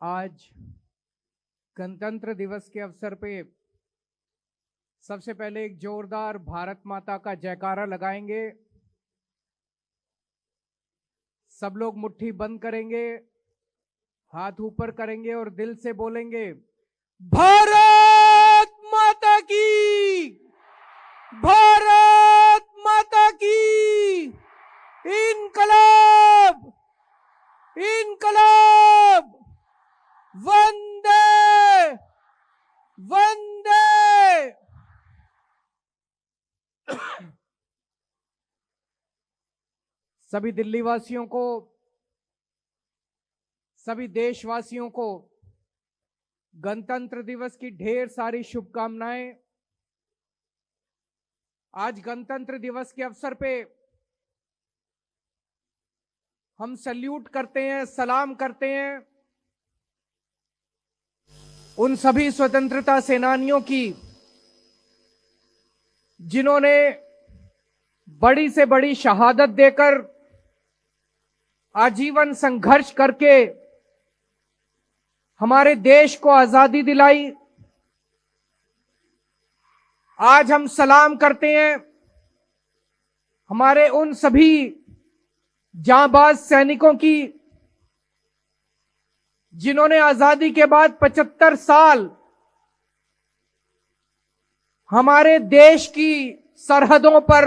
आज गणतंत्र दिवस के अवसर पे सबसे पहले एक जोरदार भारत माता का जयकारा लगाएंगे। सब लोग मुट्ठी बंद करेंगे, हाथ ऊपर करेंगे और दिल से बोलेंगे, भारत माता की, भारत माता की, इनकलाब, इनकलाब, वंदे वंदे। सभी दिल्ली वासियों को, सभी देशवासियों को गणतंत्र दिवस की ढेर सारी शुभकामनाएं। आज गणतंत्र दिवस के अवसर पे हम सैल्यूट करते हैं, सलाम करते हैं उन सभी स्वतंत्रता सेनानियों की जिन्होंने बड़ी से बड़ी शहादत देकर, आजीवन संघर्ष करके हमारे देश को आजादी दिलाई। आज हम सलाम करते हैं हमारे उन सभी जांबाज सैनिकों की जिन्होंने आजादी के बाद 75 साल हमारे देश की सरहदों पर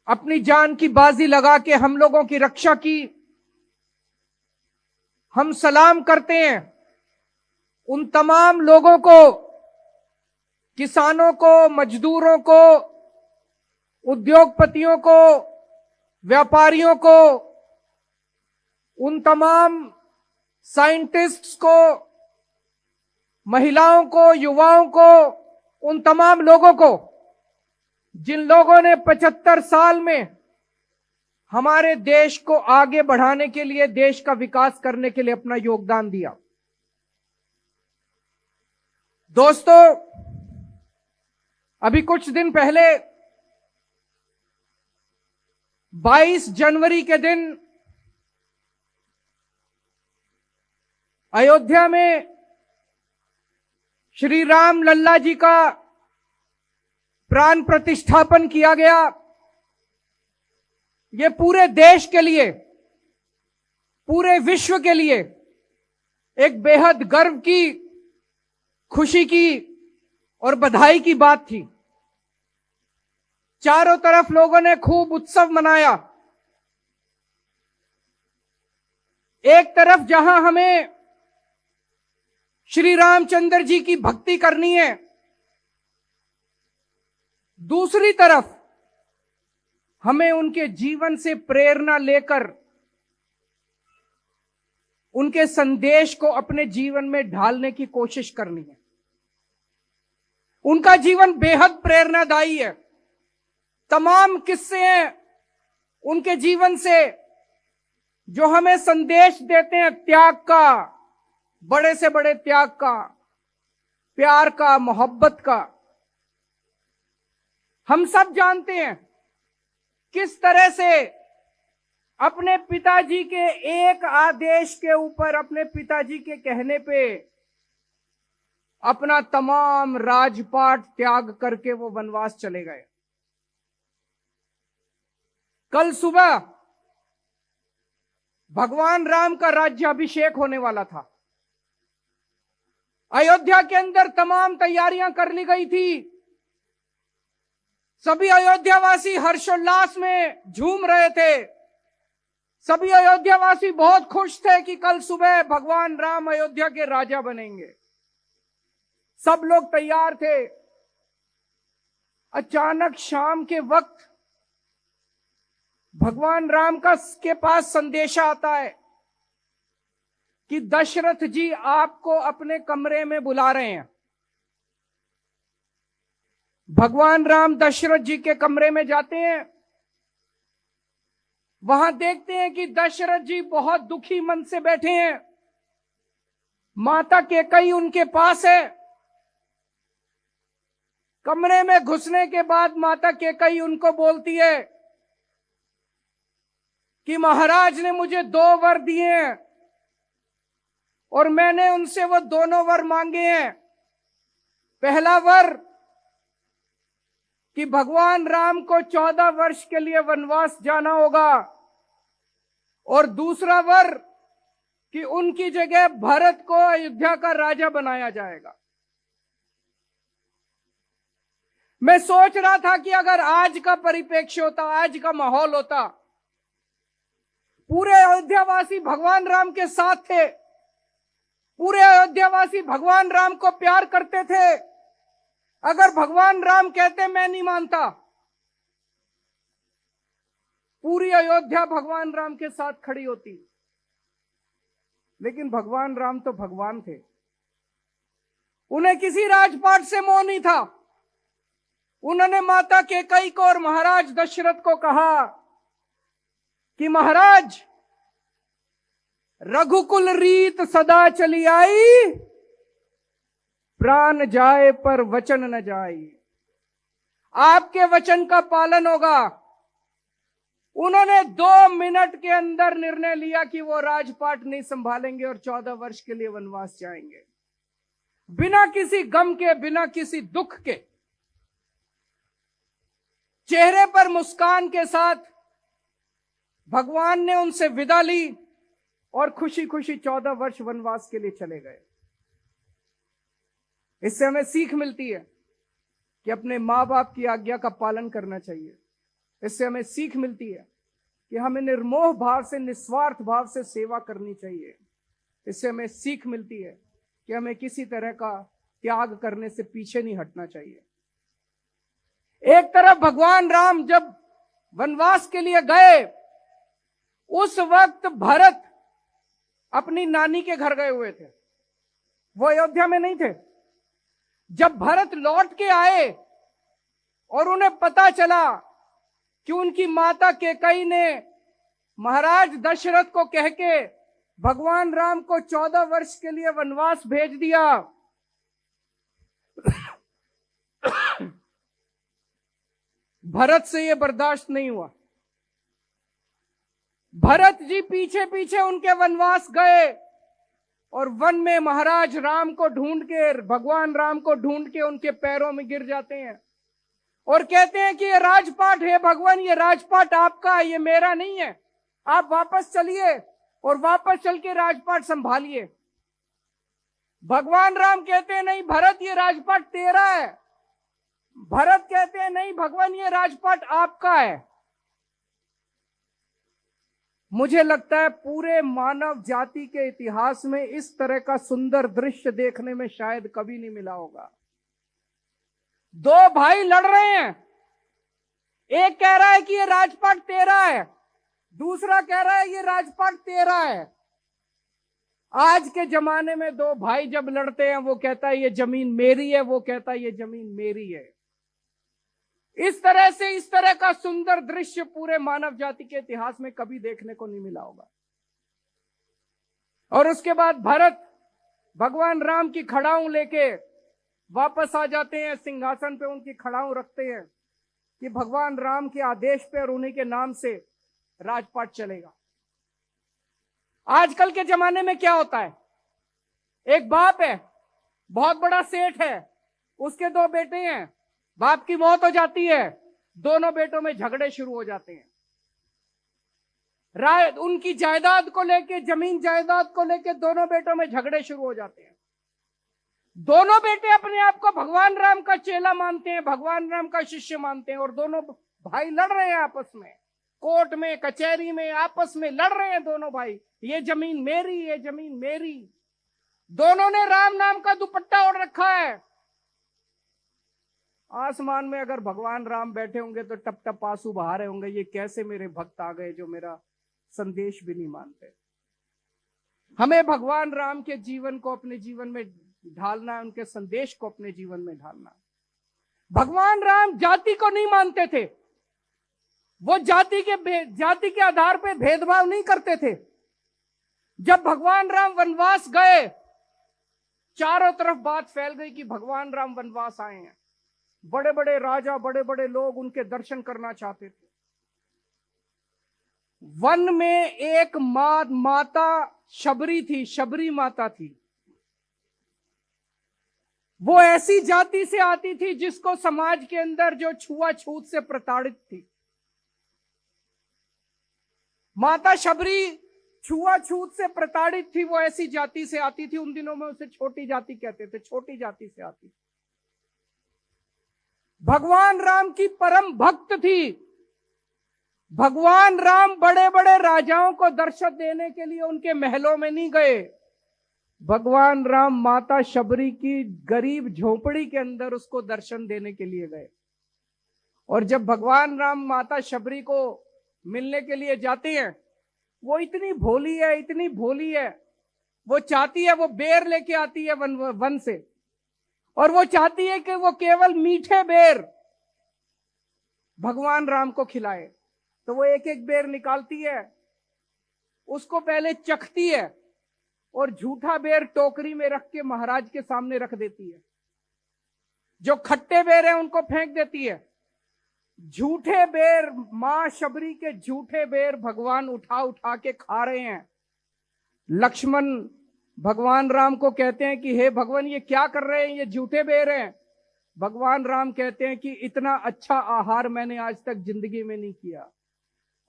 अपनी जान की बाजी लगा के हम लोगों की रक्षा की। हम सलाम करते हैं उन तमाम लोगों को, किसानों को, मजदूरों को, उद्योगपतियों को, व्यापारियों को, उन तमाम साइंटिस्ट्स को, महिलाओं को, युवाओं को, उन तमाम लोगों को जिन लोगों ने 75 साल में हमारे देश को आगे बढ़ाने के लिए, देश का विकास करने के लिए अपना योगदान दिया। दोस्तों, अभी कुछ दिन पहले 22 जनवरी के दिन अयोध्या में श्री राम लल्ला जी का प्राण प्रतिष्ठापन किया गया। ये पूरे देश के लिए, पूरे विश्व के लिए एक बेहद गर्व की, खुशी की और बधाई की बात थी। चारों तरफ लोगों ने खूब उत्सव मनाया। एक तरफ जहां हमें श्री रामचंद्र जी की भक्ति करनी है, दूसरी तरफ हमें उनके जीवन से प्रेरणा लेकर उनके संदेश को अपने जीवन में ढालने की कोशिश करनी है। उनका जीवन बेहद प्रेरणादायी है। तमाम किस्से हैं उनके जीवन से जो हमें संदेश देते हैं त्याग का, बड़े से बड़े त्याग का, प्यार का, मोहब्बत का। हम सब जानते हैं किस तरह से अपने पिताजी के एक आदेश के ऊपर, अपने पिताजी के कहने पे अपना तमाम राजपाट त्याग करके वो वनवास चले गए। कल सुबह भगवान राम का राज्याभिषेक होने वाला था। अयोध्या के अंदर तमाम तैयारियां कर ली गई थी। सभी अयोध्यावासी हर्षोल्लास में झूम रहे थे। सभी अयोध्यावासी बहुत खुश थे कि कल सुबह भगवान राम अयोध्या के राजा बनेंगे। सब लोग तैयार थे। अचानक शाम के वक्त भगवान राम के पास संदेशा आता है कि दशरथ जी आपको अपने कमरे में बुला रहे हैं। भगवान राम दशरथ जी के कमरे में जाते हैं। वहां देखते हैं कि दशरथ जी बहुत दुखी मन से बैठे हैं। माता कैकेयी उनके पास है। कमरे में घुसने के बाद माता कैकेयी उनको बोलती है कि महाराज ने मुझे 2 वर दिए हैं। और मैंने उनसे वो दोनों वर मांगे हैं। पहला वर कि भगवान राम को 14 वर्ष के लिए वनवास जाना होगा, और दूसरा वर कि उनकी जगह भरत को अयोध्या का राजा बनाया जाएगा। मैं सोच रहा था कि अगर आज का परिप्रेक्ष्य होता, आज का माहौल होता, पूरे अयोध्यावासी भगवान राम के साथ थे, पूरे अयोध्यावासी भगवान राम को प्यार करते थे, अगर भगवान राम कहते मैं नहीं मानता, पूरी अयोध्या भगवान राम के साथ खड़ी होती। लेकिन भगवान राम तो भगवान थे, उन्हें किसी राजपाट से मोह नहीं था। उन्होंने माता कैकेयी को और महाराज दशरथ को कहा कि महाराज, रघुकुल रीत सदा चली आई, प्राण जाए पर वचन न जाए। आपके वचन का पालन होगा। उन्होंने 2 मिनट के अंदर निर्णय लिया कि वो राजपाट नहीं संभालेंगे और 14 वर्ष के लिए वनवास जाएंगे, बिना किसी गम के, बिना किसी दुख के, चेहरे पर मुस्कान के साथ भगवान ने उनसे विदा ली और खुशी खुशी 14 वर्ष वनवास के लिए चले गए। इससे हमें सीख मिलती है कि अपने मां बाप की आज्ञा का पालन करना चाहिए। इससे हमें सीख मिलती है कि हमें निर्मोह भाव से, निस्वार्थ भाव से सेवा करनी चाहिए। इससे हमें सीख मिलती है कि हमें किसी तरह का त्याग करने से पीछे नहीं हटना चाहिए। एक तरफ भगवान राम जब वनवास के लिए गए, उस वक्त भरत अपनी नानी के घर गए हुए थे, वो अयोध्या में नहीं थे। जब भरत लौट के आए और उन्हें पता चला कि उनकी माता कैकेयी ने महाराज दशरथ को कह के भगवान राम को 14 वर्ष के लिए वनवास भेज दिया, भरत से यह बर्दाश्त नहीं हुआ। भरत जी पीछे पीछे उनके वनवास गए और वन में महाराज राम को ढूंढ के, भगवान राम को ढूंढ के उनके पैरों में गिर जाते हैं और कहते हैं कि ये राजपाट है भगवान, ये राजपाट आपका है, ये मेरा नहीं है, आप वापस चलिए और वापस चल के राजपाट संभालिए। भगवान राम कहते हैं नहीं भरत, ये राजपाट तेरा है। भरत कहते हैं नहीं भगवान, ये राजपाट आपका है। मुझे लगता है पूरे मानव जाति के इतिहास में इस तरह का सुंदर दृश्य देखने में शायद कभी नहीं मिला होगा। 2 भाई लड़ रहे हैं, एक कह रहा है कि ये राजपाट तेरा है, दूसरा कह रहा है ये राजपाट तेरा है। आज के जमाने में 2 भाई जब लड़ते हैं, वो कहता है ये जमीन मेरी है, वो कहता है ये जमीन मेरी है। इस तरह का सुंदर दृश्य पूरे मानव जाति के इतिहास में कभी देखने को नहीं मिला होगा। और उसके बाद भरत भगवान राम की खड़ाऊं लेके वापस आ जाते हैं, सिंहासन पे उनकी खड़ाऊं रखते हैं कि भगवान राम के आदेश पे और उन्हीं के नाम से राजपाट चलेगा। आजकल के जमाने में क्या होता है, एक बाप है, बहुत बड़ा सेठ है, उसके 2 बेटे हैं, बाप की मौत हो जाती है, दोनों बेटों में झगड़े शुरू हो जाते हैं। उनकी जायदाद को लेके, जमीन जायदाद को लेके दोनों बेटों में झगड़े शुरू हो जाते हैं। दोनों बेटे अपने आप को भगवान राम का चेला मानते हैं, भगवान राम का शिष्य मानते हैं, और दोनों भाई लड़ रहे हैं आपस में, कोर्ट में, कचहरी में, आपस में लड़ रहे हैं दोनों भाई, ये जमीन मेरी, ये जमीन मेरी। दोनों ने राम नाम का दुपट्टा ओढ़ रखा है। आसमान में अगर भगवान राम बैठे होंगे तो टप टप आंसू बहा रहे होंगे, ये कैसे मेरे भक्त आ गए जो मेरा संदेश भी नहीं मानते। हमें भगवान राम के जीवन को अपने जीवन में ढालना है, उनके संदेश को अपने जीवन में ढालना है। भगवान राम जाति को नहीं मानते थे, वो जाति के आधार पे भेदभाव नहीं करते थे। जब भगवान राम वनवास गए, चारों तरफ बात फैल गई कि भगवान राम वनवास आए हैं। बड़े बड़े राजा, बड़े बड़े लोग उनके दर्शन करना चाहते थे। वन में एक माता शबरी थी, शबरी माता थी। वो ऐसी जाति से आती थी जिसको समाज के अंदर जो छुआछूत से प्रताड़ित थी। माता शबरी छुआछूत से प्रताड़ित थी, वो ऐसी जाति से आती थी। उन दिनों में उसे छोटी जाति कहते थे, छोटी जाति से आती थी। भगवान राम की परम भक्त थी। भगवान राम बड़े बड़े राजाओं को दर्शन देने के लिए उनके महलों में नहीं गए। भगवान राम माता शबरी की गरीब झोपड़ी के अंदर उसको दर्शन देने के लिए गए। और जब भगवान राम माता शबरी को मिलने के लिए जाते हैं, वो इतनी भोली है, इतनी भोली है, वो चाहती है, वो बेर लेके आती है वन से, और वो चाहती है कि वो केवल मीठे बेर भगवान राम को खिलाए। तो वो एक एक बेर निकालती है, उसको पहले चखती है और झूठा बेर टोकरी में रख के महाराज के सामने रख देती है। जो खट्टे बेर हैं उनको फेंक देती है। झूठे बेर, मां शबरी के झूठे बेर भगवान उठा उठा के खा रहे हैं। लक्ष्मण भगवान राम को कहते हैं कि हे भगवान, ये क्या कर रहे हैं, ये झूठे बेर हैं। भगवान राम कहते हैं कि इतना अच्छा आहार मैंने आज तक जिंदगी में नहीं किया।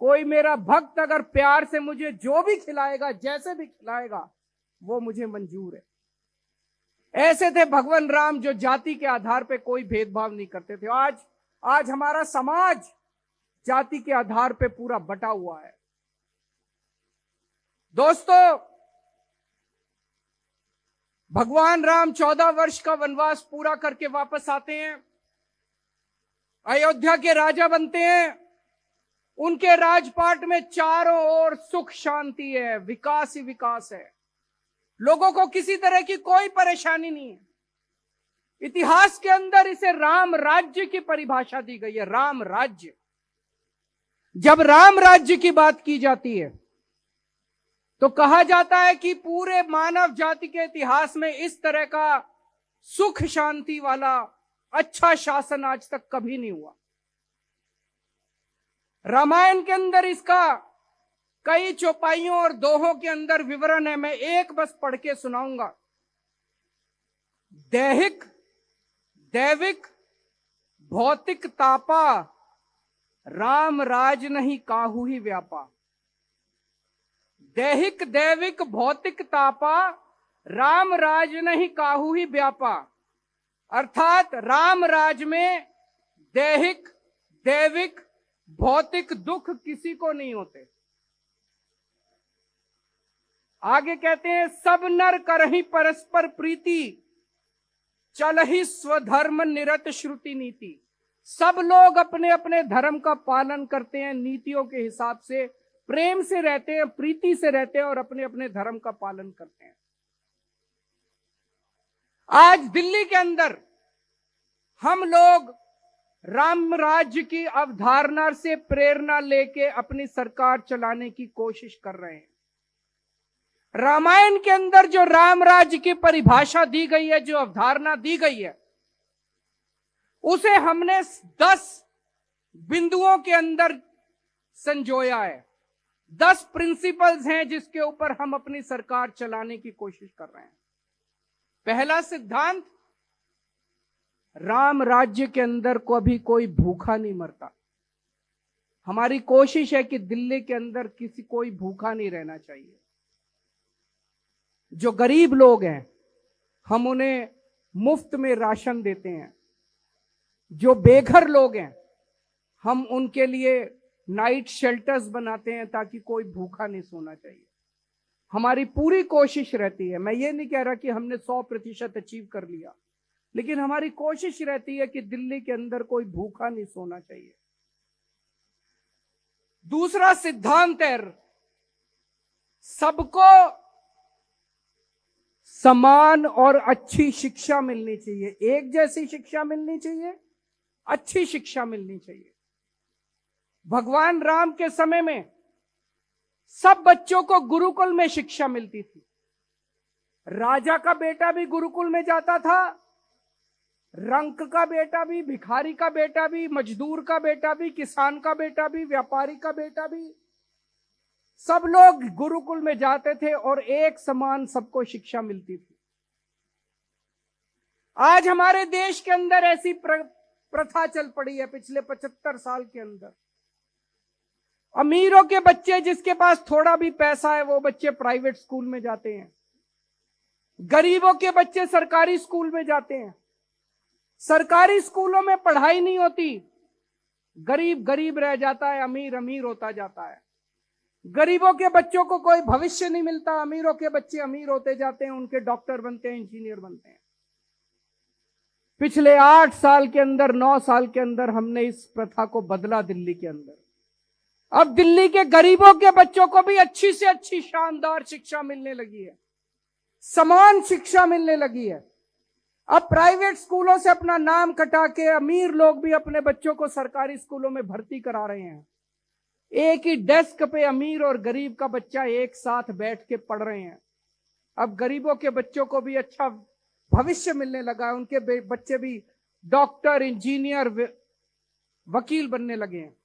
कोई मेरा भक्त अगर प्यार से मुझे जो भी खिलाएगा, जैसे भी खिलाएगा, वो मुझे मंजूर है। ऐसे थे भगवान राम, जो जाति के आधार पे कोई भेदभाव नहीं करते थे। आज हमारा समाज जाति के आधार पे पूरा बटा हुआ है। दोस्तों, भगवान राम 14 वर्ष का वनवास पूरा करके वापस आते हैं, अयोध्या के राजा बनते हैं। उनके राजपाट में चारों ओर सुख शांति है, विकास ही विकास है। लोगों को किसी तरह की कोई परेशानी नहीं है। इतिहास के अंदर इसे राम राज्य की परिभाषा दी गई है, राम राज्य। जब राम राज्य की बात की जाती है तो कहा जाता है कि पूरे मानव जाति के इतिहास में इस तरह का सुख शांति वाला अच्छा शासन आज तक कभी नहीं हुआ। रामायण के अंदर इसका कई चौपाइयों और दोहों के अंदर विवरण है। मैं एक बस पढ़ के सुनाऊंगा। दैहिक दैविक भौतिक तापा, राम राज नहीं काहू ही व्यापा। दैहिक दैविक भौतिक तापा, राम राज नहीं काहू ही व्यापा। अर्थात राम राज में दैहिक दैविक भौतिक दुख किसी को नहीं होते। आगे कहते हैं, सब नर करहि परस्पर प्रीति, चलहि स्वधर्म निरत श्रुति नीति। सब लोग अपने अपने धर्म का पालन करते हैं, नीतियों के हिसाब से प्रेम से रहते हैं, प्रीति से रहते हैं और अपने अपने धर्म का पालन करते हैं। आज दिल्ली के अंदर हम लोग राम राज्य की अवधारणा से प्रेरणा लेके अपनी सरकार चलाने की कोशिश कर रहे हैं। रामायण के अंदर जो राम राज्य की परिभाषा दी गई है, जो अवधारणा दी गई है, उसे हमने 10 बिंदुओं के अंदर संजोया है। 10 प्रिंसिपल्स हैं जिसके ऊपर हम अपनी सरकार चलाने की कोशिश कर रहे हैं। पहला सिद्धांत, राम राज्य के अंदर कभी कोई भूखा नहीं मरता। हमारी कोशिश है कि दिल्ली के अंदर कोई भूखा नहीं रहना चाहिए। जो गरीब लोग हैं हम उन्हें मुफ्त में राशन देते हैं। जो बेघर लोग हैं हम उनके लिए नाइट शेल्टर्स बनाते हैं ताकि कोई भूखा नहीं सोना चाहिए। हमारी पूरी कोशिश रहती है, मैं ये नहीं कह रहा कि हमने 100% अचीव कर लिया, लेकिन हमारी कोशिश रहती है कि दिल्ली के अंदर कोई भूखा नहीं सोना चाहिए। दूसरा सिद्धांत है, सबको समान और अच्छी शिक्षा मिलनी चाहिए। एक जैसी शिक्षा मिलनी चाहिए, अच्छी शिक्षा मिलनी चाहिए। भगवान राम के समय में सब बच्चों को गुरुकुल में शिक्षा मिलती थी। राजा का बेटा भी गुरुकुल में जाता था, रंक का बेटा भी, भिखारी का बेटा भी, मजदूर का बेटा भी, किसान का बेटा भी, व्यापारी का बेटा भी, सब लोग गुरुकुल में जाते थे और एक समान सबको शिक्षा मिलती थी। आज हमारे देश के अंदर ऐसी प्रथा चल पड़ी है पिछले 75 साल के अंदर। अमीरों के बच्चे, जिसके पास थोड़ा भी पैसा है, वो बच्चे प्राइवेट स्कूल में जाते हैं। गरीबों के बच्चे सरकारी स्कूल में जाते हैं। सरकारी स्कूलों में पढ़ाई नहीं होती, गरीब गरीब रह जाता है, अमीर अमीर होता जाता है। गरीबों के बच्चों को कोई भविष्य नहीं मिलता, अमीरों के बच्चे अमीर होते जाते हैं, उनके डॉक्टर बनते हैं, इंजीनियर बनते हैं। पिछले 8 साल के अंदर, 9 साल के अंदर हमने इस प्रथा को बदला दिल्ली के अंदर। अब दिल्ली के गरीबों के बच्चों को भी अच्छी से अच्छी शानदार शिक्षा मिलने लगी है, समान शिक्षा मिलने लगी है। अब प्राइवेट स्कूलों से अपना नाम कटा के अमीर लोग भी अपने बच्चों को सरकारी स्कूलों में भर्ती करा रहे हैं। एक ही डेस्क पे अमीर और गरीब का बच्चा एक साथ बैठ के पढ़ रहे हैं। अब गरीबों के बच्चों को भी अच्छा भविष्य मिलने लगा है, उनके बच्चे भी डॉक्टर, इंजीनियर, वकील बनने लगे हैं।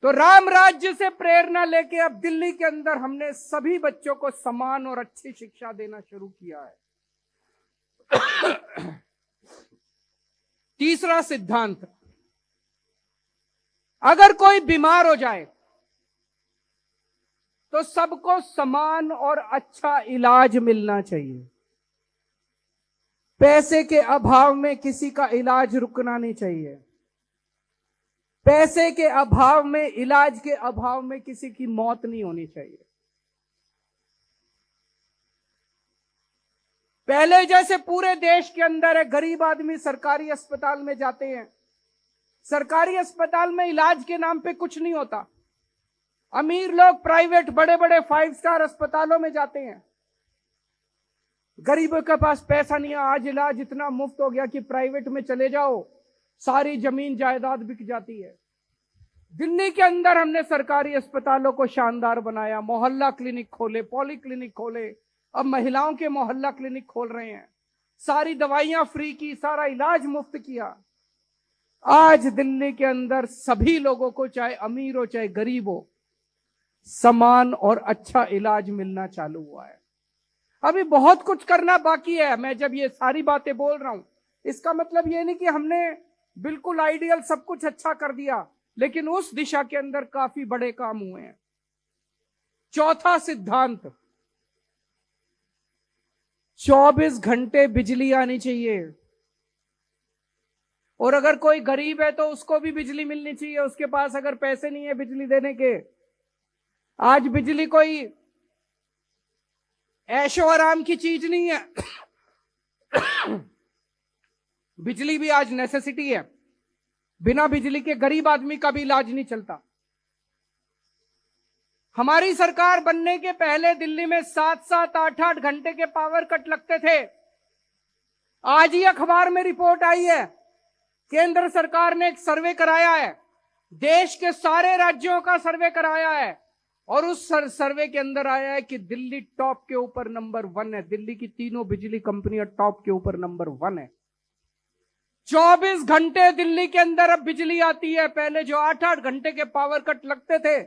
तो राम राज्य से प्रेरणा लेके अब दिल्ली के अंदर हमने सभी बच्चों को समान और अच्छी शिक्षा देना शुरू किया है। तीसरा सिद्धांत, अगर कोई बीमार हो जाए तो सबको समान और अच्छा इलाज मिलना चाहिए। पैसे के अभाव में किसी का इलाज रुकना नहीं चाहिए। पैसे के अभाव में, इलाज के अभाव में किसी की मौत नहीं होनी चाहिए। पहले जैसे पूरे देश के अंदर है, गरीब आदमी सरकारी अस्पताल में जाते हैं, सरकारी अस्पताल में इलाज के नाम पे कुछ नहीं होता। अमीर लोग प्राइवेट बड़े बड़े 5 स्टार अस्पतालों में जाते हैं। गरीबों के पास पैसा नहीं है। आज इलाज इतना मुफ्त हो गया कि प्राइवेट में चले जाओ, सारी जमीन जायदाद बिक जाती है। दिल्ली के अंदर हमने सरकारी अस्पतालों को शानदार बनाया, मोहल्ला क्लिनिक खोले, पॉली क्लिनिक खोले, अब महिलाओं के मोहल्ला क्लिनिक खोल रहे हैं, सारी दवाइयां फ्री की, सारा इलाज मुफ्त किया। आज दिल्ली के अंदर सभी लोगों को, चाहे अमीर हो चाहे गरीब हो, समान और अच्छा इलाज मिलना चालू हुआ है। अभी बहुत कुछ करना बाकी है। मैं जब ये सारी बातें बोल रहा हूं, इसका मतलब ये नहीं कि हमने बिल्कुल आइडियल सब कुछ अच्छा कर दिया, लेकिन उस दिशा के अंदर काफी बड़े काम हुए हैं। चौथा सिद्धांत, 24 घंटे बिजली आनी चाहिए। और अगर कोई गरीब है तो उसको भी बिजली मिलनी चाहिए, उसके पास अगर पैसे नहीं है बिजली देने के। आज बिजली कोई ऐशो आराम की चीज नहीं है। बिजली भी आज नेसेसिटी है। बिना बिजली के गरीब आदमी का भी इलाज नहीं चलता। हमारी सरकार बनने के पहले दिल्ली में 7-7, 8-8 घंटे के पावर कट लगते थे। आज ही अखबार में रिपोर्ट आई है, केंद्र सरकार ने एक सर्वे कराया है, देश के सारे राज्यों का सर्वे कराया है, और उस सर्वे के अंदर आया है कि दिल्ली टॉप के ऊपर नंबर 1 है। दिल्ली की तीनों बिजली कंपनियां टॉप के ऊपर नंबर 1 है। 24 घंटे दिल्ली के अंदर अब बिजली आती है। पहले जो 8-8 घंटे के पावर कट लगते थे,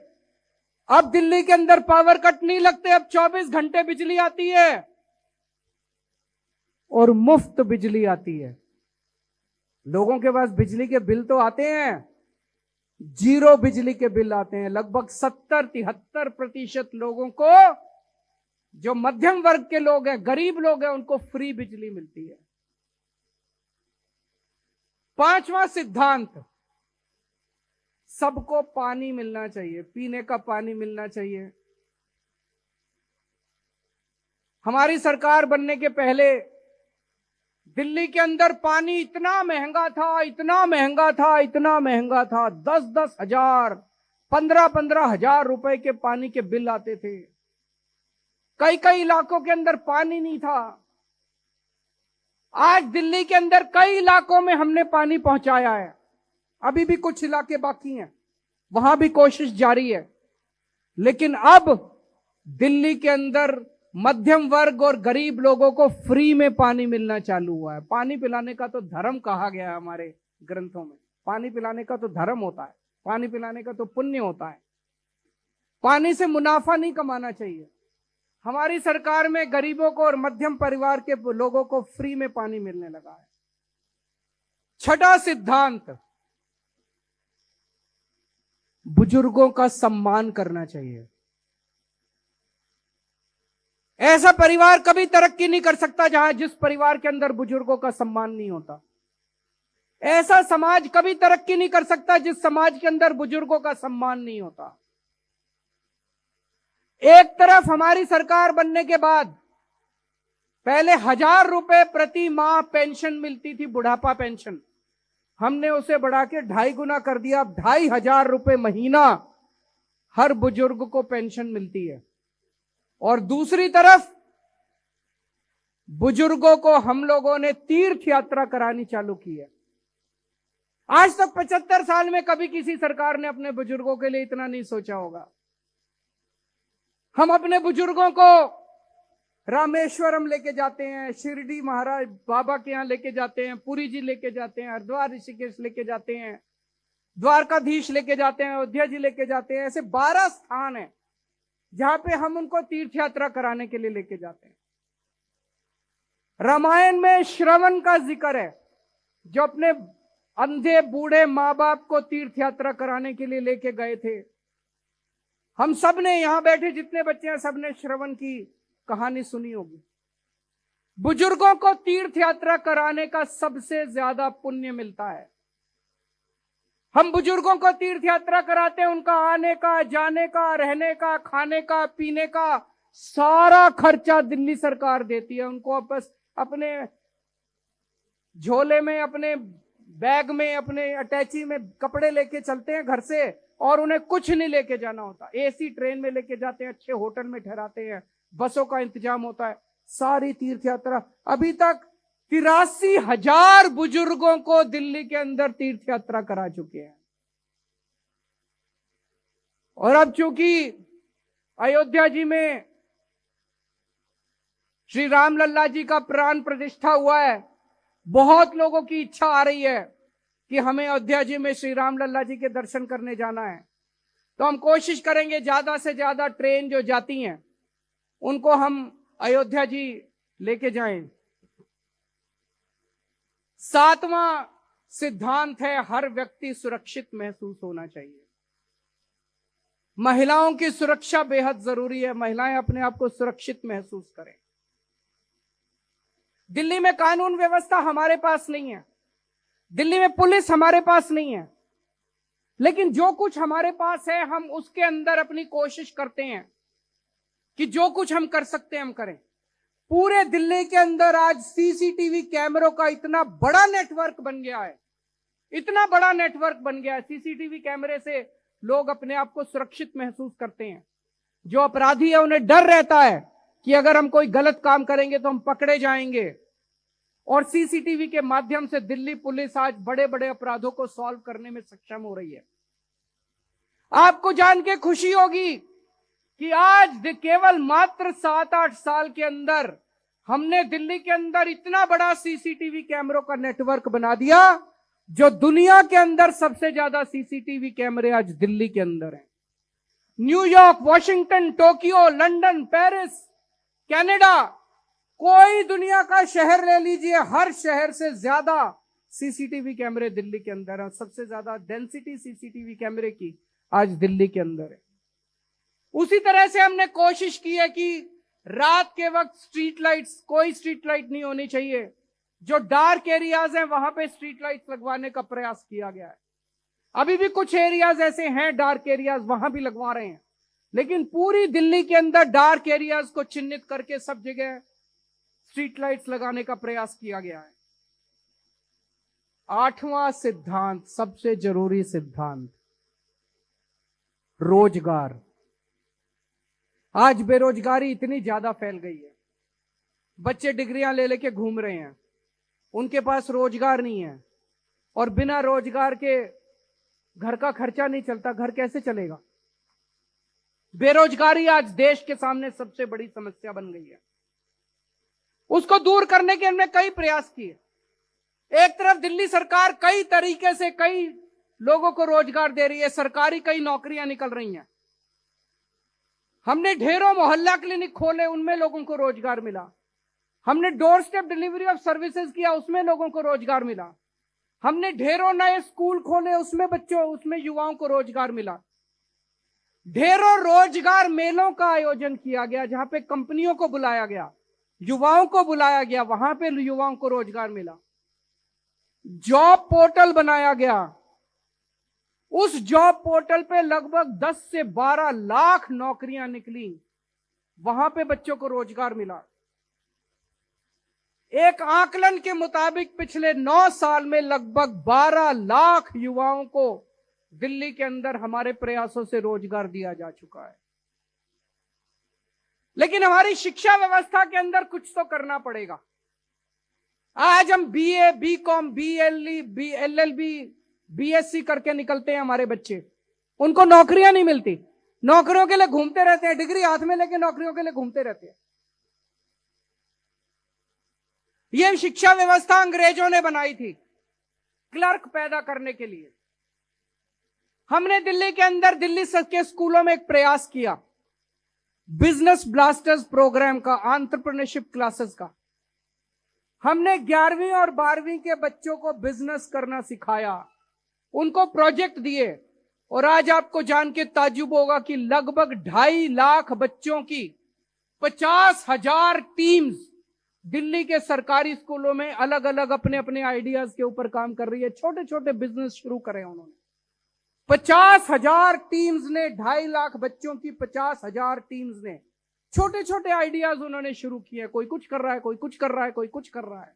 अब दिल्ली के अंदर पावर कट नहीं लगते, अब 24 घंटे बिजली आती है और मुफ्त बिजली आती है। लोगों के पास बिजली के बिल तो आते हैं, 0 बिजली के बिल आते हैं। लगभग 70-73% लोगों को, जो मध्यम वर्ग के लोग हैं, गरीब लोग हैं, उनको फ्री बिजली मिलती है। 5वां सिद्धांत, सबको पानी मिलना चाहिए, पीने का पानी मिलना चाहिए। हमारी सरकार बनने के पहले दिल्ली के अंदर पानी इतना महंगा था, इतना महंगा था, इतना महंगा था, 10-10 हजार, 15-15 हजार रुपए के पानी के बिल आते थे। कई कई इलाकों के अंदर पानी नहीं था। आज दिल्ली के अंदर कई इलाकों में हमने पानी पहुंचाया है। अभी भी कुछ इलाके बाकी हैं, वहां भी कोशिश जारी है। लेकिन अब दिल्ली के अंदर मध्यम वर्ग और गरीब लोगों को फ्री में पानी मिलना चालू हुआ है। पानी पिलाने का तो धर्म कहा गया है हमारे ग्रंथों में। पानी पिलाने का तो धर्म होता है, पानी पिलाने का तो पुण्य होता है। पानी से मुनाफा नहीं कमाना चाहिए। हमारी सरकार में गरीबों को और मध्यम परिवार के लोगों को फ्री में पानी मिलने लगा है। छठा सिद्धांत, बुजुर्गों का सम्मान करना चाहिए। ऐसा परिवार कभी तरक्की नहीं कर सकता जहां जिस परिवार के अंदर बुजुर्गों का सम्मान नहीं होता। ऐसा समाज कभी तरक्की नहीं कर सकता जिस समाज के अंदर बुजुर्गों का सम्मान नहीं होता। एक तरफ हमारी सरकार बनने के बाद पहले 1,000 रुपए प्रति माह पेंशन मिलती थी, बुढ़ापा पेंशन, हमने उसे बढ़ा के 2.5 गुना कर दिया। अब 2,500 रुपए महीना हर बुजुर्ग को पेंशन मिलती है। और दूसरी तरफ बुजुर्गों को हम लोगों ने तीर्थ यात्रा करानी चालू की है। आज तक 75 साल में कभी किसी सरकार ने अपने बुजुर्गों के लिए इतना नहीं सोचा होगा। हम अपने बुजुर्गों को रामेश्वरम लेके जाते हैं, शिरडी महाराज बाबा के यहां लेके जाते हैं, पुरी जी लेके जाते हैं, हरिद्वार ऋषिकेश लेके जाते हैं, द्वारकाधीश लेके जाते हैं, अयोध्या जी लेके जाते हैं। ऐसे 12 स्थान हैं जहां पे हम उनको तीर्थ यात्रा कराने के लिए लेके जाते हैं। रामायण में श्रवण का जिक्र है, जो अपने अंधे बूढ़े मां बाप को तीर्थ यात्रा कराने के लिए लेके गए थे। हम सब ने, यहां बैठे जितने बच्चे हैं, सबने श्रवण की कहानी सुनी होगी। बुजुर्गों को तीर्थ यात्रा कराने का सबसे ज्यादा पुण्य मिलता है। हम बुजुर्गों को तीर्थ यात्रा कराते हैं, उनका आने का, जाने का, रहने का, खाने का, पीने का सारा खर्चा दिल्ली सरकार देती है। उनको बस अपने झोले में, अपने बैग में, अपने अटैची में कपड़े लेके चलते हैं घर से, और उन्हें कुछ नहीं लेके जाना होता। एसी ट्रेन में लेके जाते हैं, अच्छे होटल में ठहराते हैं, बसों का इंतजाम होता है। सारी तीर्थ यात्रा, अभी तक 83,000 बुजुर्गों को दिल्ली के अंदर तीर्थ यात्रा करा चुके हैं। और अब चूंकि अयोध्या जी में श्री राम लल्ला जी का प्राण प्रतिष्ठा हुआ है, बहुत लोगों की इच्छा आ रही है कि हमें अयोध्या जी में श्री राम लल्ला जी के दर्शन करने जाना है। तो हम कोशिश करेंगे ज्यादा से ज्यादा ट्रेन जो जाती हैं उनको हम अयोध्या जी लेके जाएं। 7वां सिद्धांत है, हर व्यक्ति सुरक्षित महसूस होना चाहिए। महिलाओं की सुरक्षा बेहद जरूरी है। महिलाएं अपने आप को सुरक्षित महसूस करें। दिल्ली में कानून व्यवस्था हमारे पास नहीं है, दिल्ली में पुलिस हमारे पास नहीं है, लेकिन जो कुछ हमारे पास है हम उसके अंदर अपनी कोशिश करते हैं कि जो कुछ हम कर सकते हैं हम करें। पूरे दिल्ली के अंदर आज सीसीटीवी कैमरों का इतना बड़ा नेटवर्क बन गया है, इतना बड़ा नेटवर्क बन गया है। सीसीटीवी कैमरे से लोग अपने आप को सुरक्षित महसूस करते हैं। जो अपराधी है उन्हें डर रहता है कि अगर हम कोई गलत काम करेंगे तो हम पकड़े जाएंगे। और सीसीटीवी के माध्यम से दिल्ली पुलिस आज बड़े बड़े अपराधों को सॉल्व करने में सक्षम हो रही है। आपको जान के खुशी होगी कि आज केवल मात्र 7-8 साल के अंदर हमने दिल्ली के अंदर इतना बड़ा सीसीटीवी कैमरों का नेटवर्क बना दिया, जो दुनिया के अंदर सबसे ज्यादा सीसीटीवी कैमरे आज दिल्ली के अंदर हैं। New York, Washington, Tokyo, London, Paris, Canada, कोई दुनिया का शहर ले लीजिए, हर शहर से ज्यादा सीसीटीवी कैमरे दिल्ली के अंदर है। सबसे ज्यादा डेंसिटी सीसीटीवी कैमरे की आज दिल्ली के अंदर है। उसी तरह से हमने कोशिश की है कि रात के वक्त स्ट्रीट लाइट्स, कोई स्ट्रीट लाइट नहीं होनी चाहिए। जो डार्क एरियाज हैं वहां पे स्ट्रीट लाइट्स लगवाने का प्रयास किया गया है। अभी भी कुछ एरियाज ऐसे हैं डार्क एरियाज, वहां भी लगवा रहे हैं, लेकिन पूरी दिल्ली के अंदर डार्क एरियाज को चिन्हित करके सब जगह स्ट्रीट लाइट्स लगाने का प्रयास किया गया है। 8वां सिद्धांत, सबसे जरूरी सिद्धांत, रोजगार। आज बेरोजगारी इतनी ज्यादा फैल गई है, बच्चे डिग्रियां ले लेके घूम रहे हैं, उनके पास रोजगार नहीं है, और बिना रोजगार के घर का खर्चा नहीं चलता। घर कैसे चलेगा? बेरोजगारी आज देश के सामने सबसे बड़ी समस्या बन गई है। उसको दूर करने के हमने कई प्रयास किए। एक तरफ दिल्ली सरकार कई तरीके से कई लोगों को रोजगार दे रही है, सरकारी कई नौकरियां निकल रही हैं, हमने ढेरों मोहल्ला क्लिनिक खोले, उनमें लोगों को रोजगार मिला। हमने door step delivery of services किया, उसमें लोगों को रोजगार मिला। हमने ढेरों नए स्कूल खोले, उसमें युवाओं को रोजगार मिला। ढेरों रोजगार मेलों का आयोजन किया गया, जहां पे कंपनियों को बुलाया गया, युवाओं को बुलाया गया, वहां पे युवाओं को रोजगार मिला। जॉब पोर्टल बनाया गया, उस जॉब पोर्टल पे लगभग 10 से 12 लाख नौकरियां निकली, वहां पे बच्चों को रोजगार मिला। एक आकलन के मुताबिक पिछले 9 साल में लगभग 12 लाख युवाओं को दिल्ली के अंदर हमारे प्रयासों से रोजगार दिया जा चुका है। लेकिन हमारी शिक्षा व्यवस्था के अंदर कुछ तो करना पड़ेगा। आज हम BA, BCom, BLE, BLLB, BSc करके निकलते हैं हमारे बच्चे, उनको नौकरियां नहीं मिलती, नौकरियों के लिए घूमते रहते हैं, डिग्री हाथ में लेके नौकरियों के लिए घूमते रहते हैं। यह शिक्षा व्यवस्था अंग्रेजों ने बनाई थी क्लर्क पैदा करने के लिए। हमने दिल्ली के अंदर, दिल्ली के स्कूलों में एक प्रयास किया बिजनेस ब्लास्टर्स प्रोग्राम का, एंटरप्रेन्योरशिप क्लासेस का। हमने 11वीं और 12वीं के बच्चों को बिजनेस करना सिखाया, उनको प्रोजेक्ट दिए, और आज आपको जान के ताज्जुब होगा कि लगभग 2.5 लाख बच्चों की 50,000 टीम्स दिल्ली के सरकारी स्कूलों में अलग अलग अपने अपने आइडियाज के ऊपर काम कर रही है। छोटे छोटे बिजनेस शुरू करे उन्होंने। 50,000 टीम्स ने, 2.5 लाख बच्चों की 50,000 टीम्स ने छोटे छोटे आइडियाज उन्होंने शुरू किए। कोई कुछ कर रहा है, कोई कुछ कर रहा है, कोई कुछ कर रहा है।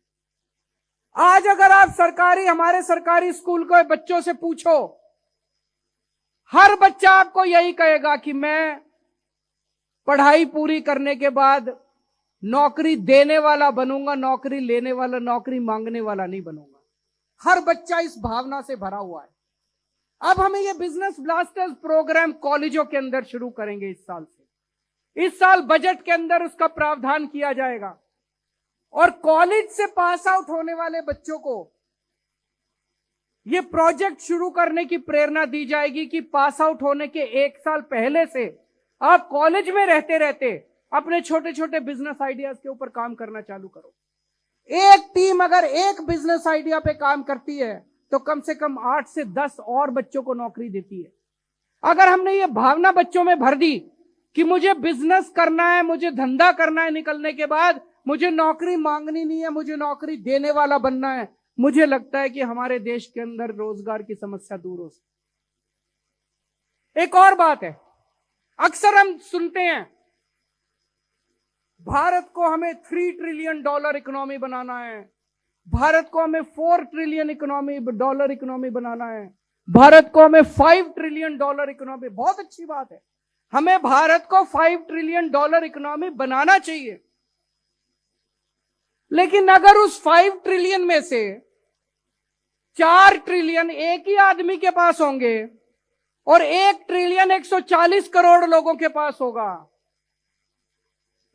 आज अगर आप हमारे सरकारी स्कूल के बच्चों से पूछो, हर बच्चा आपको यही कहेगा कि मैं पढ़ाई पूरी करने के बाद नौकरी देने वाला बनूंगा, नौकरी लेने वाला, नौकरी मांगने वाला नहीं बनूंगा। हर बच्चा इस भावना से भरा हुआ है। अब हमें ये बिजनेस ब्लास्टर्स प्रोग्राम कॉलेजों के अंदर शुरू करेंगे इस साल से। इस साल बजट के अंदर उसका प्रावधान किया जाएगा, और कॉलेज से पास आउट होने वाले बच्चों को ये प्रोजेक्ट शुरू करने की प्रेरणा दी जाएगी कि पास आउट होने के 1 साल पहले से आप कॉलेज में रहते रहते अपने छोटे छोटे बिजनेस आइडियाज के ऊपर काम करना चालू करो। एक टीम अगर एक बिजनेस आइडिया पे काम करती है तो कम से कम 8 से 10 और बच्चों को नौकरी देती है। अगर हमने ये भावना बच्चों में भर दी कि मुझे बिजनेस करना है, मुझे धंधा करना है, निकलने के बाद मुझे नौकरी मांगनी नहीं है, मुझे नौकरी देने वाला बनना है, मुझे लगता है कि हमारे देश के अंदर रोजगार की समस्या दूर हो सकती। एक और बात है, अक्सर हम सुनते हैं भारत को हमें $3 ट्रिलियन इकोनॉमी बनाना है, भारत को हमें $4 ट्रिलियन इकोनॉमी बनाना है, भारत को हमें $5 ट्रिलियन इकोनॉमी। बहुत अच्छी बात है, हमें भारत को $5 ट्रिलियन इकोनॉमी बनाना चाहिए। लेकिन अगर उस 5 ट्रिलियन में से 4 ट्रिलियन एक ही आदमी के पास होंगे और 1 ट्रिलियन 140 करोड़ लोगों के पास होगा,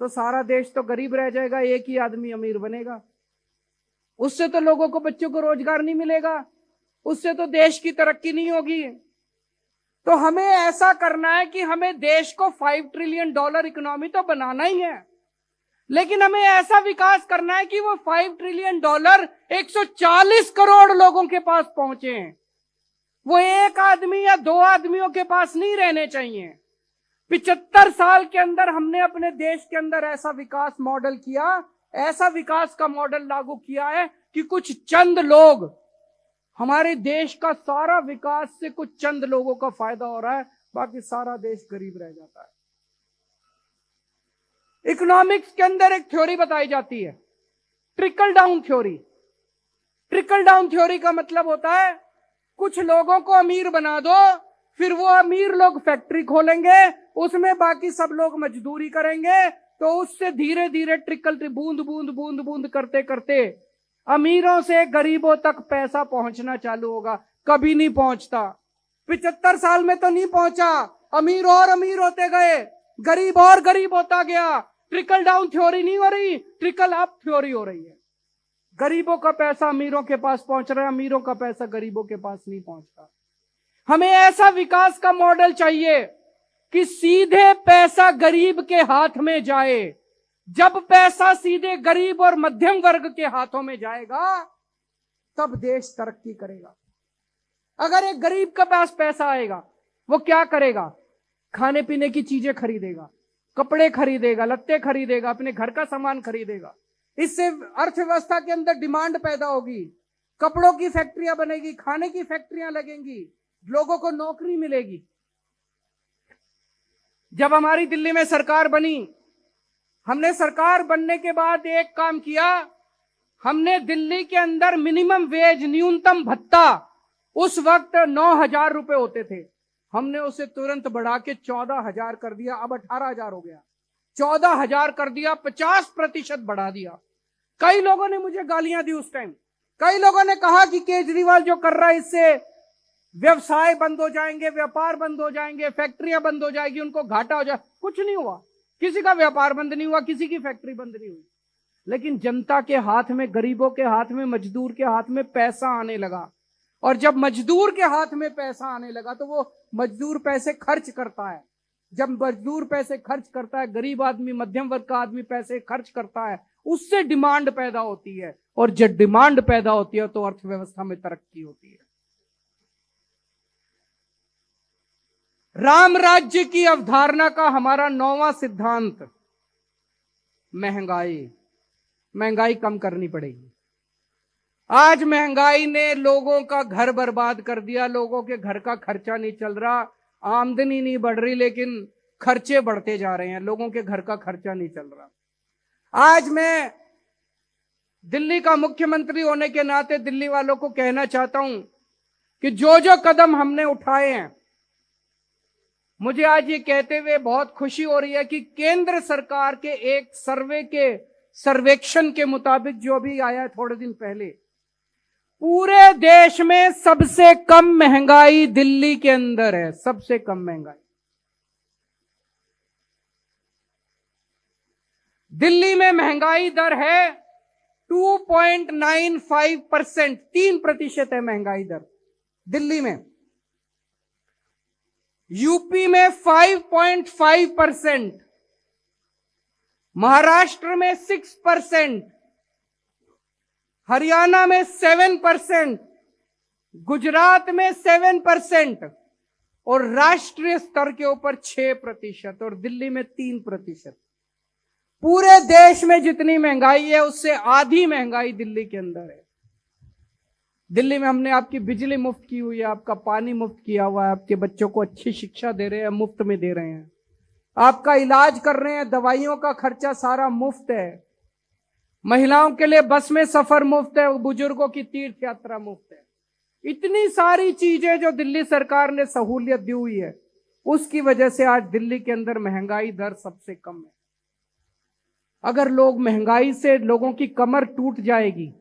तो सारा देश तो गरीब रह जाएगा, एक ही आदमी अमीर बनेगा। उससे तो लोगों को, बच्चों को रोजगार नहीं मिलेगा, उससे तो देश की तरक्की नहीं होगी। तो हमें ऐसा करना है कि हमें देश को $5 ट्रिलियन इकोनॉमी तो बनाना ही है, लेकिन हमें ऐसा विकास करना है कि वो $5 ट्रिलियन 140 करोड़ लोगों के पास पहुंचे। वो एक आदमी या 2 आदमियों के पास नहीं रहने चाहिए। 75 साल के अंदर हमने अपने देश के अंदर ऐसा विकास मॉडल किया, ऐसा विकास का मॉडल लागू किया है कि कुछ चंद लोग, हमारे देश का सारा विकास से कुछ चंद लोगों का फायदा हो रहा है, बाकी सारा देश गरीब रह जाता है। इकोनॉमिक्स के अंदर एक थ्योरी बताई जाती है, trickle down theory. Trickle down theory का मतलब होता है कुछ लोगों को अमीर बना दो, फिर वो अमीर लोग फैक्ट्री खोलेंगे, उसमें बाकी सब लोग मजदूरी करेंगे, तो उससे धीरे धीरे ट्रिकल, बूंद बूंद बूंद बूंद करते करते अमीरों से गरीबों तक पैसा पहुंचना चालू होगा। कभी नहीं पहुंचता, 75 साल में तो नहीं पहुंचा, अमीर और अमीर होते गए, गरीब और गरीब होता गया। ट्रिकल डाउन थ्योरी नहीं हो रही, ट्रिकल अप थ्योरी हो रही है। गरीबों का पैसा अमीरों के पास पहुंच रहा है, अमीरों का पैसा गरीबों के पास नहीं पहुंचता। हमें ऐसा विकास का मॉडल चाहिए कि सीधे पैसा गरीब के हाथ में जाए। जब पैसा सीधे गरीब और मध्यम वर्ग के हाथों में जाएगा तब देश तरक्की करेगा। अगर एक गरीब के पास पैसा आएगा, वो क्या करेगा? खाने पीने की चीजें खरीदेगा, कपड़े खरीदेगा, लत्ते खरीदेगा, अपने घर का सामान खरीदेगा। इससे अर्थव्यवस्था के अंदर डिमांड पैदा होगी, कपड़ों की फैक्ट्रियां बनेगी, खाने की फैक्ट्रियां लगेंगी, लोगों को नौकरी मिलेगी। जब हमारी दिल्ली में सरकार बनी, हमने सरकार बनने के बाद एक काम किया, हमने दिल्ली के अंदर मिनिमम वेज, न्यूनतम भत्ता उस वक्त 9,000 रुपए होते थे, हमने उसे तुरंत बढ़ा के 14,000 कर दिया। अब 18,000 हो गया। 14,000 कर दिया, 50% बढ़ा दिया। कई लोगों ने मुझे गालियां दी उस टाइम। कई लोगों ने कहा कि केजरीवाल जो कर रहा है इससे व्यवसाय बंद हो जाएंगे, व्यापार बंद हो जाएंगे, फैक्ट्रियां बंद हो जाएगी, उनको घाटा हो जाए। कुछ नहीं हुआ, किसी का व्यापार बंद नहीं हुआ, किसी की फैक्ट्री बंद नहीं हुई। लेकिन जनता के हाथ में, गरीबों के हाथ में, मजदूर के हाथ में पैसा आने लगा। और जब मजदूर के हाथ में पैसा आने लगा तो वो मजदूर पैसे खर्च करता है। जब मजदूर पैसे खर्च करता है, गरीब आदमी, मध्यम वर्ग का आदमी पैसे खर्च करता है, उससे डिमांड पैदा होती है। और जब डिमांड पैदा होती है तो अर्थव्यवस्था में तरक्की होती है। राम राज्य की अवधारणा का हमारा 9वां सिद्धांत, महंगाई। महंगाई कम करनी पड़ेगी। आज महंगाई ने लोगों का घर बर्बाद कर दिया। लोगों के घर का खर्चा नहीं चल रहा, आमदनी नहीं बढ़ रही, लेकिन खर्चे बढ़ते जा रहे हैं। लोगों के घर का खर्चा नहीं चल रहा। आज मैं दिल्ली का मुख्यमंत्री होने के नाते दिल्ली वालों को कहना चाहता हूं कि जो जो कदम हमने उठाए हैं, मुझे आज ये कहते हुए बहुत खुशी हो रही है कि केंद्र सरकार के एक सर्वे के सर्वेक्षण के मुताबिक, जो भी आया है थोड़े दिन पहले, पूरे देश में सबसे कम महंगाई दिल्ली के अंदर है। सबसे कम महंगाई दिल्ली में महंगाई दर है 2.95%, 3% है महंगाई दर दिल्ली में। यूपी में 5.5%, महाराष्ट्र में 6%, हरियाणा में 7%, गुजरात में 7% और राष्ट्रीय स्तर के ऊपर 6% और दिल्ली में 3%। पूरे देश में जितनी महंगाई है उससे आधी महंगाई दिल्ली के अंदर है। दिल्ली में हमने आपकी बिजली मुफ्त की हुई है, आपका पानी मुफ्त किया हुआ है, आपके बच्चों को अच्छी शिक्षा दे रहे हैं, मुफ्त में दे रहे हैं, आपका इलाज कर रहे हैं, दवाइयों का खर्चा सारा मुफ्त है, महिलाओं के लिए बस में सफर मुफ्त है, बुजुर्गों की तीर्थ यात्रा मुफ्त है। इतनी सारी चीजें जो दिल्ली सरकार ने सहूलियत दी हुई है, उसकी वजह से आज दिल्ली के अंदर महंगाई दर सबसे कम है। अगर लोग महंगाई से लोगों की कमर टूट जाएगी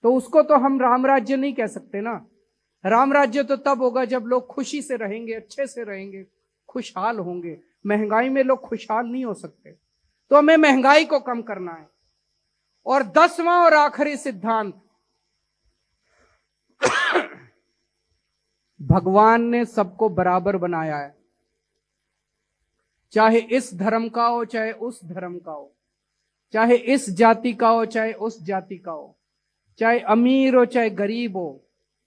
तो उसको तो हम राम राज्य नहीं कह सकते ना। राम राज्य तो तब होगा जब लोग खुशी से रहेंगे, अच्छे से रहेंगे, खुशहाल होंगे। महंगाई में लोग खुशहाल नहीं हो सकते। तो हमें महंगाई को कम करना है। और 10वां और आखिरी सिद्धांत, भगवान ने सबको बराबर बनाया है, चाहे इस धर्म का हो, चाहे उस धर्म का हो, चाहे इस जाति का हो, चाहे उस जाति का हो, चाहे अमीर हो, चाहे गरीब हो,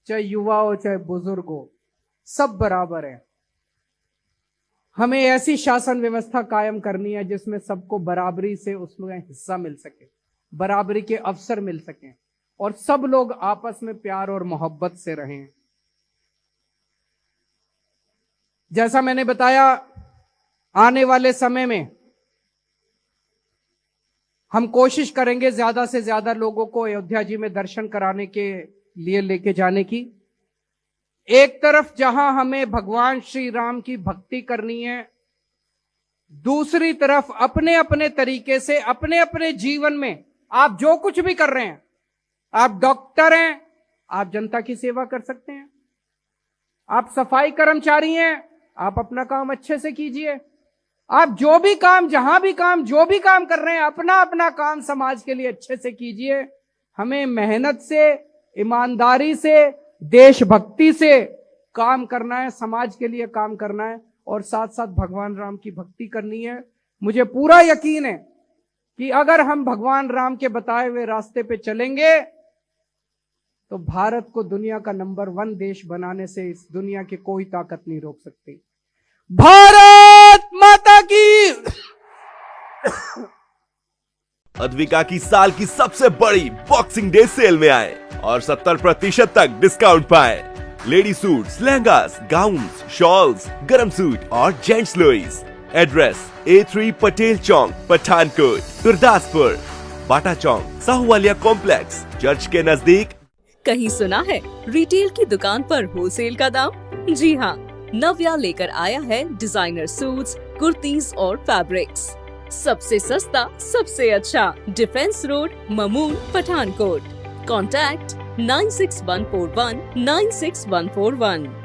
चाहे युवा हो, चाहे बुजुर्ग हो, सब बराबर है। हमें ऐसी शासन व्यवस्था कायम करनी है जिसमें सबको बराबरी से उसमें हिस्सा मिल सके, बराबरी के अवसर मिल सके और सब लोग आपस में प्यार और मोहब्बत से रहें। जैसा मैंने बताया, आने वाले समय में हम कोशिश करेंगे ज्यादा से ज्यादा लोगों को अयोध्या जी में दर्शन कराने के लिए लेके जाने की। एक तरफ जहां हमें भगवान श्री राम की भक्ति करनी है, दूसरी तरफ अपने अपने तरीके से, अपने अपने जीवन में आप जो कुछ भी कर रहे हैं, आप डॉक्टर हैं, आप जनता की सेवा कर सकते हैं, आप सफाई कर्मचारी हैं, आप अपना काम अच्छे से कीजिए, आप जो भी काम, जहां भी काम, जो भी काम कर रहे हैं, अपना अपना काम समाज के लिए अच्छे से कीजिए। हमें मेहनत से, ईमानदारी से, देशभक्ति से काम करना है, समाज के लिए काम करना है और साथ साथ भगवान राम की भक्ति करनी है। मुझे पूरा यकीन है कि अगर हम भगवान राम के बताए हुए रास्ते पे चलेंगे तो भारत को दुनिया का नंबर 1 देश बनाने से इस दुनिया की कोई ताकत नहीं रोक सकती। भारत माता की। अद्विका की साल की सबसे बड़ी बॉक्सिंग डे सेल में आए और 70% तक डिस्काउंट पाए। Lady suits, lehengas, gowns, shawls, गरम सूट और जेंट्स लोईस। एड्रेस A3 पटेल चौक, पठानकोट, गुरदासपुर, बाटा चौक, साहूवालिया कॉम्प्लेक्स, चर्च के नजदीक। कहीं सुना है रिटेल की दुकान पर होलसेल का दाम? जी हाँ, नव्या लेकर आया है डिजाइनर सूट्स, कुर्तीज और फैब्रिक्स। सबसे सस्ता, सबसे अच्छा, defence road, Mamun, Pathankot. Contact 9614196141।